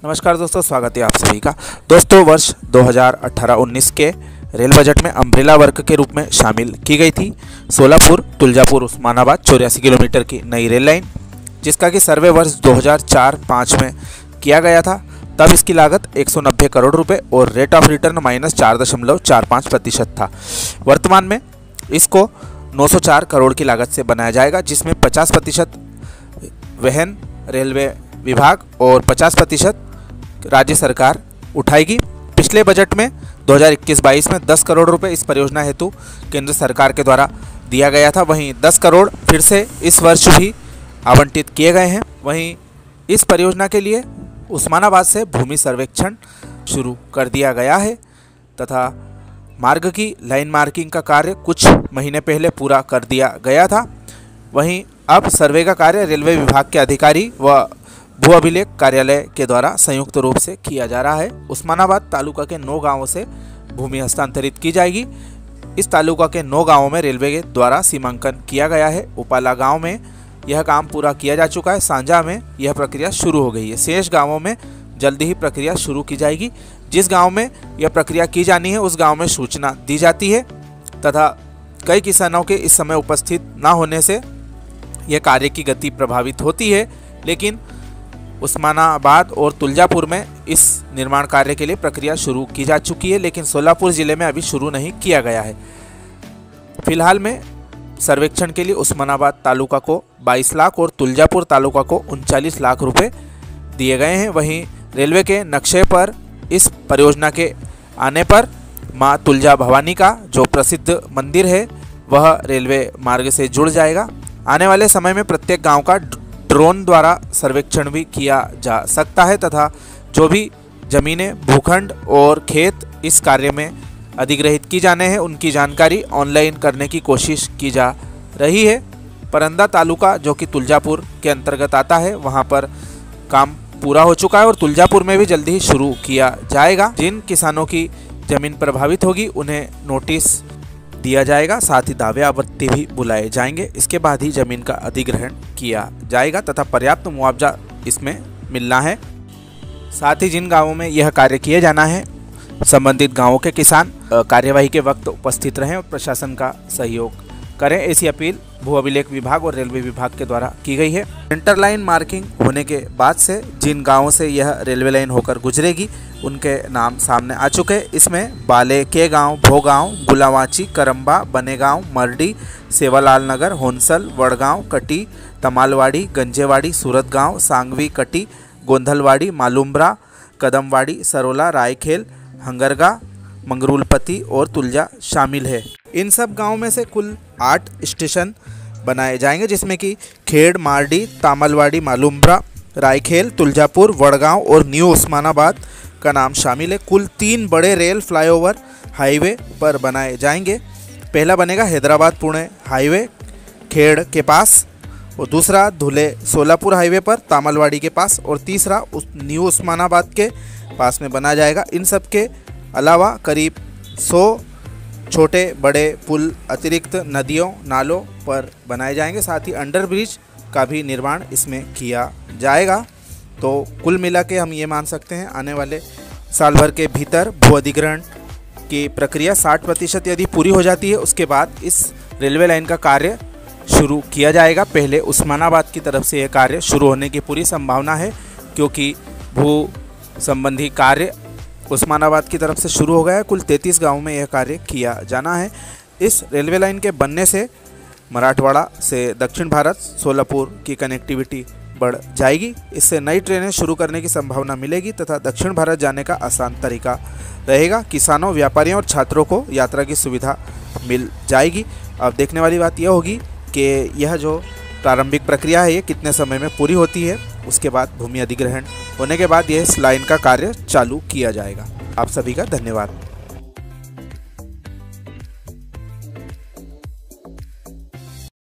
नमस्कार दोस्तों, स्वागत है आप सभी का। दोस्तों, वर्ष 2018-19 के रेल बजट में अम्ब्रेला वर्क के रूप में शामिल की गई थी सोलापुर तुलजापुर उस्मानाबाद 84 किलोमीटर की नई रेल लाइन, जिसका कि सर्वे वर्ष 2004-05 में किया गया था। तब इसकी लागत 190 करोड़ रुपए और रेट ऑफ रिटर्न -4.45% था। वर्तमान में इसको 904 करोड़ की लागत से बनाया जाएगा, जिसमें 50% वहन रेलवे विभाग और 50% राज्य सरकार उठाएगी। पिछले बजट में 2021-22 में 10 करोड़ रुपए इस परियोजना हेतु केंद्र सरकार के द्वारा दिया गया था। वहीं 10 करोड़ फिर से इस वर्ष भी आवंटित किए गए हैं। वहीं इस परियोजना के लिए उस्मानाबाद से भूमि सर्वेक्षण शुरू कर दिया गया है तथा मार्ग की लाइन मार्किंग का कार्य कुछ महीने पहले पूरा कर दिया गया था। वहीं अब सर्वे का कार्य रेलवे विभाग के अधिकारी व भू अभिलेख कार्यालय के द्वारा संयुक्त रूप से किया जा रहा है। उस्मानाबाद तालुका के 9 गांवों से भूमि हस्तांतरित की जाएगी। इस तालुका के 9 गांवों में रेलवे के द्वारा सीमांकन किया गया है। उपाला गांव में यह काम पूरा किया जा चुका है। सांझा में यह प्रक्रिया शुरू हो गई है। शेष गांवों में जल्दी ही प्रक्रिया शुरू की जाएगी। जिस गाँव में यह प्रक्रिया की जानी है उस गाँव में सूचना दी जाती है तथा कई किसानों के इस समय उपस्थित न होने से यह कार्य की गति प्रभावित होती है। लेकिन उस्मानाबाद और तुलजापुर में इस निर्माण कार्य के लिए प्रक्रिया शुरू की जा चुकी है, लेकिन सोलापुर ज़िले में अभी शुरू नहीं किया गया है। फिलहाल में सर्वेक्षण के लिए उस्मानाबाद तालुका को 22 लाख और तुलजापुर तालुका को 39 लाख रुपए दिए गए हैं। वहीं रेलवे के नक्शे पर इस परियोजना के आने पर माँ तुलजा भवानी का जो प्रसिद्ध मंदिर है वह रेलवे मार्ग से जुड़ जाएगा। आने वाले समय में प्रत्येक गाँव का ड्रोन द्वारा सर्वेक्षण भी किया जा सकता है तथा जो भी जमीनें, भूखंड और खेत इस कार्य में अधिग्रहित की जाने हैं उनकी जानकारी ऑनलाइन करने की कोशिश की जा रही है। परंदा तालुका जो कि तुलजापुर के अंतर्गत आता है, वहां पर काम पूरा हो चुका है और तुलजापुर में भी जल्दी ही शुरू किया जाएगा। जिन किसानों की जमीन प्रभावित होगी उन्हें नोटिस दिया जाएगा, साथ ही दावे आपत्ति भी बुलाए जाएंगे। इसके बाद ही जमीन का अधिग्रहण किया जाएगा तथा पर्याप्त मुआवजा इसमें मिलना है। साथ ही जिन गांवों में यह कार्य किए जाना है संबंधित गांवों के किसान कार्यवाही के वक्त उपस्थित रहें और प्रशासन का सहयोग करें, ऐसी अपील भू अभिलेख विभाग और रेलवे विभाग के द्वारा की गई है। इंटरलाइन मार्किंग होने के बाद से जिन गांवों से यह रेलवे लाइन होकर गुजरेगी उनके नाम सामने आ चुके हैं। इसमें बाले के गांव, भोगांव, गुलावाची, करम्बा, बनेगांव, मरडी, सेवालाल नगर, होनसल, वड़गांव, कटी, तमालवाड़ी, गंजेवाड़ी, सूरतगांव, सांगवी, कटी, गोंधलवाड़ी, मालूम्ब्रा, कदमवाड़ी, सरोला, रायखेल, हंगरगा, मंगरूलपति और तुलजा शामिल है। इन सब गांवों में से कुल 8 स्टेशन बनाए जाएंगे, जिसमें कि खेड़, मारडी, तामलवाड़ी, मालूम्ब्रा, रायखेल, तुलजापुर, वड़गांव और न्यू उस्मानाबाद का नाम शामिल है। कुल 3 बड़े रेल फ्लाईओवर हाईवे पर बनाए जाएंगे। पहला बनेगा हैदराबाद पुणे हाईवे खेड़ के पास, और दूसरा धुले सोलापुर हाईवे पर तामलवाड़ी के पास, और तीसरा न्यू उस्मानाबाद के पास में बनाया जाएगा। इन सब के अलावा करीब 100 छोटे बड़े पुल अतिरिक्त नदियों, नालों पर बनाए जाएंगे। साथ ही अंडरब्रिज का भी निर्माण इसमें किया जाएगा। तो कुल मिला के हम ये मान सकते हैं आने वाले साल भर के भीतर भू अधिग्रहण की प्रक्रिया 60% यदि पूरी हो जाती है, उसके बाद इस रेलवे लाइन का कार्य शुरू किया जाएगा। पहले उस्मानाबाद की तरफ से यह कार्य शुरू होने की पूरी संभावना है, क्योंकि भू संबंधी कार्य उस्मानाबाद की तरफ से शुरू हो गया है। कुल 33 गाँव में यह कार्य किया जाना है। इस रेलवे लाइन के बनने से मराठवाड़ा से दक्षिण भारत सोलापुर की कनेक्टिविटी बढ़ जाएगी। इससे नई ट्रेनें शुरू करने की संभावना मिलेगी तथा दक्षिण भारत जाने का आसान तरीका रहेगा। किसानों, व्यापारियों और छात्रों को यात्रा की सुविधा मिल जाएगी। अब देखने वाली बात यह होगी कि यह जो प्रारंभिक प्रक्रिया है ये कितने समय में पूरी होती है। उसके बाद भूमि अधिग्रहण होने के बाद यह इस लाइन का कार्य चालू किया जाएगा। आप सभी का धन्यवाद।